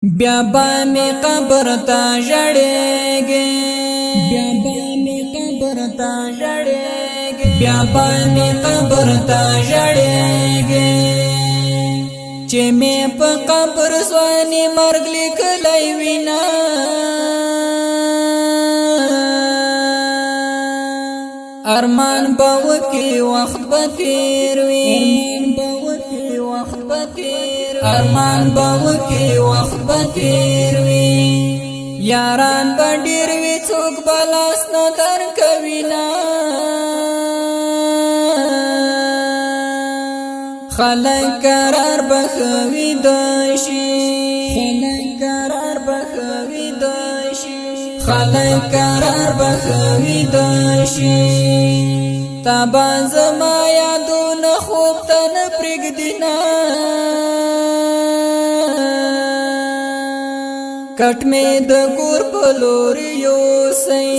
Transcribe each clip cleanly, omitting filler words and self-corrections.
بیا با می قبر تا جړېږي بیا با می قبر تا جړېږي بیا با می قبر تا جړېږي چې می په قبر ځواني مرګ لیکلی وینا ارمان به وکي وخت به تیر وي ارمان به وکي وخت به تیر وي یاران به ډیر وي څوک به لاس نه درکوي نه خلک قرار به ښه ویده شي خلک قرار به ښه ویده شي تا به زما یادونه خوب ته نه پرېږدي نه کټ مې د کور په لورې یوسئ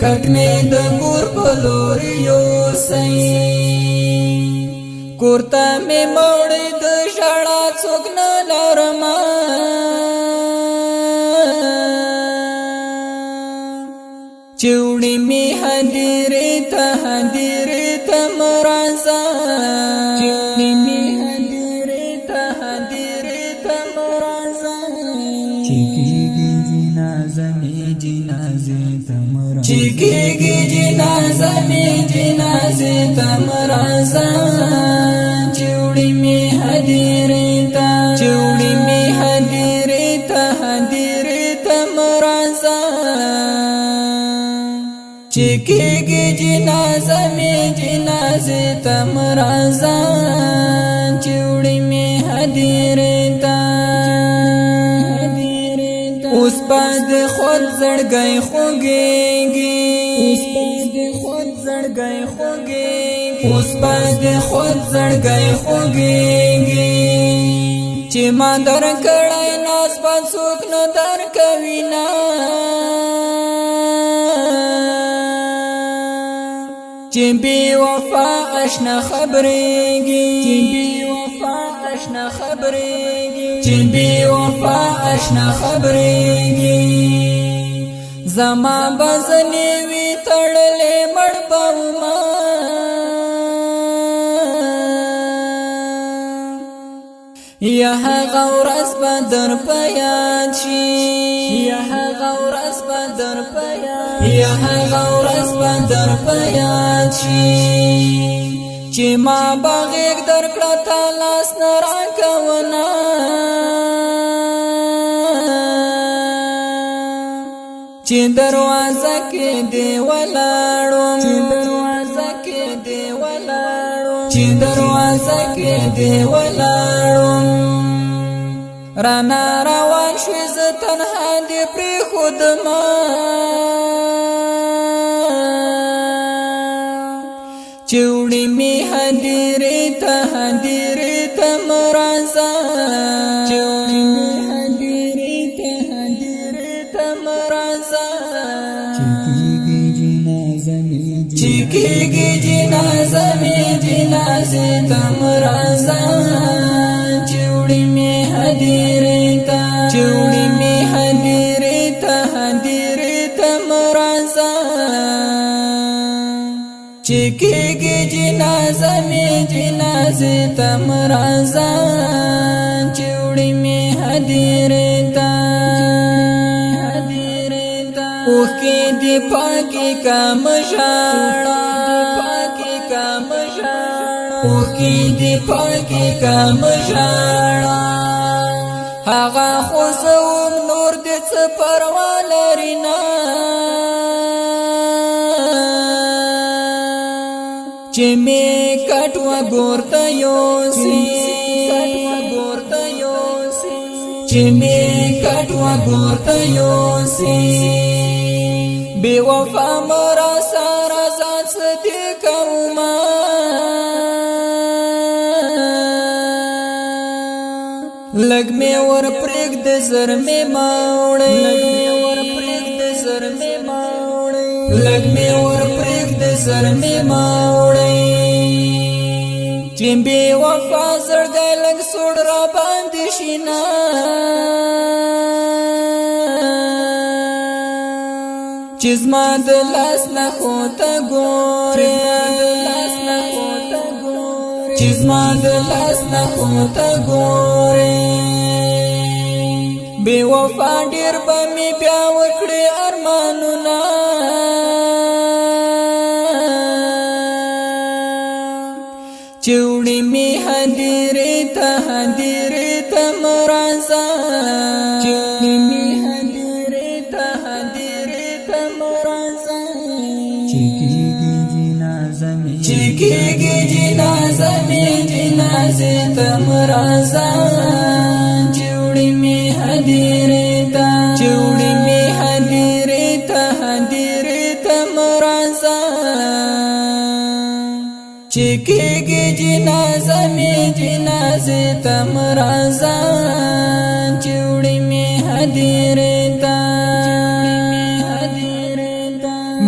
کټ مې د کور په لورې یوسئ کور ته مې موړې د ژړا څوک نه لرمه چوڑی می حدیرې ته مرازا چوڑی می حدیرې ته مرازا چکیږي جنازه می جنازه ته مرازا چکیږي جنازه می جنازه ته مرازا چوڑی می حدیرې ته مرازا چکیږي جنازه می جنازه ته مرازا چوڑی می حدیرې ته اوس بعد خود زړګی خوږیږي اوس بعد خود زړګی خوږیږي چې ما درکړی ناز به څوک نه درکوي نه چې بی وفا اشنا خبرېږي چې بی وفا اشنا خبرېږي زما بزنې وي تړلې مړ به وما یا هغه ورځ به در په یاد شي یا هغه ورځ به در په یاد شي چې ما به غېږ درکړه تا لاس نه راکوونه چې دروازه کې دې ولاړم رانا روان شوې زه تنها دې پرېښودمه چوڑی می حدیرې ته مرازا چوڑی می حدیرې ته مرازا چکیږي جنازه می جنازه ته مرازا چوڑی می حدیرې ته مرازا چکیږي جنازه می جنازه ته مرازا چوڑی می حدیرې ته اوښکې دې پاکې کا مژاړه اوښکې دې پاکې کا مژاړه هغه خو زه وم نور دې څه پروا لري نه چې می کټ وګور ته یوسي بی وفا مرا سارا ځان څه دې کومه لږ مې ور پرېږده زر مې ماوړی چې بی وفا زړګی لږ سوړ را باندې شینا چې زما د لاس نه خو ته ګورې چې زما د لاس نه خو ته ګورې بے وفا ډیر به مې بیا وکړې ارمانونه چې وړې مې هدیرې ته مرازا چې وړې مې هدیرې ته مرازا چې کېږي جنازه مې ته مرازا چې وړې مې هدیرې ته مرازا چې کېږي جنازه مې ته مرازا چې وړې مې هدیرې ته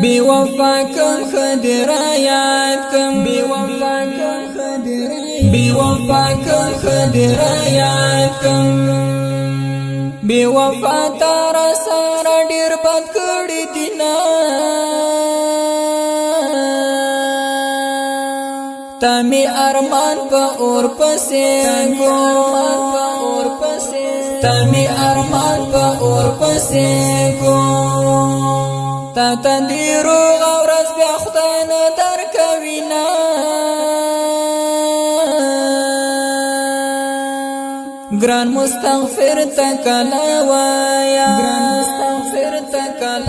بے وفا کم خدرا یاد کم بے وفا کم خدرا یاد کم بے وفا تارا سارا ډیر بد کړی دینا تامی ارمان پا اور پسے گو تامی ارمان پا اور پسے گو تا تندیرو غورز بیا خدای نه درکوینا گران مستغفر تکلا وایا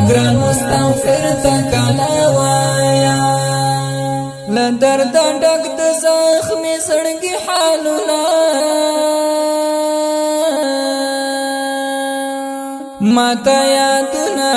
گران مستغفر تکلا وایا لدرد ډک د زخمي سړګي حالونه ماتا یادونه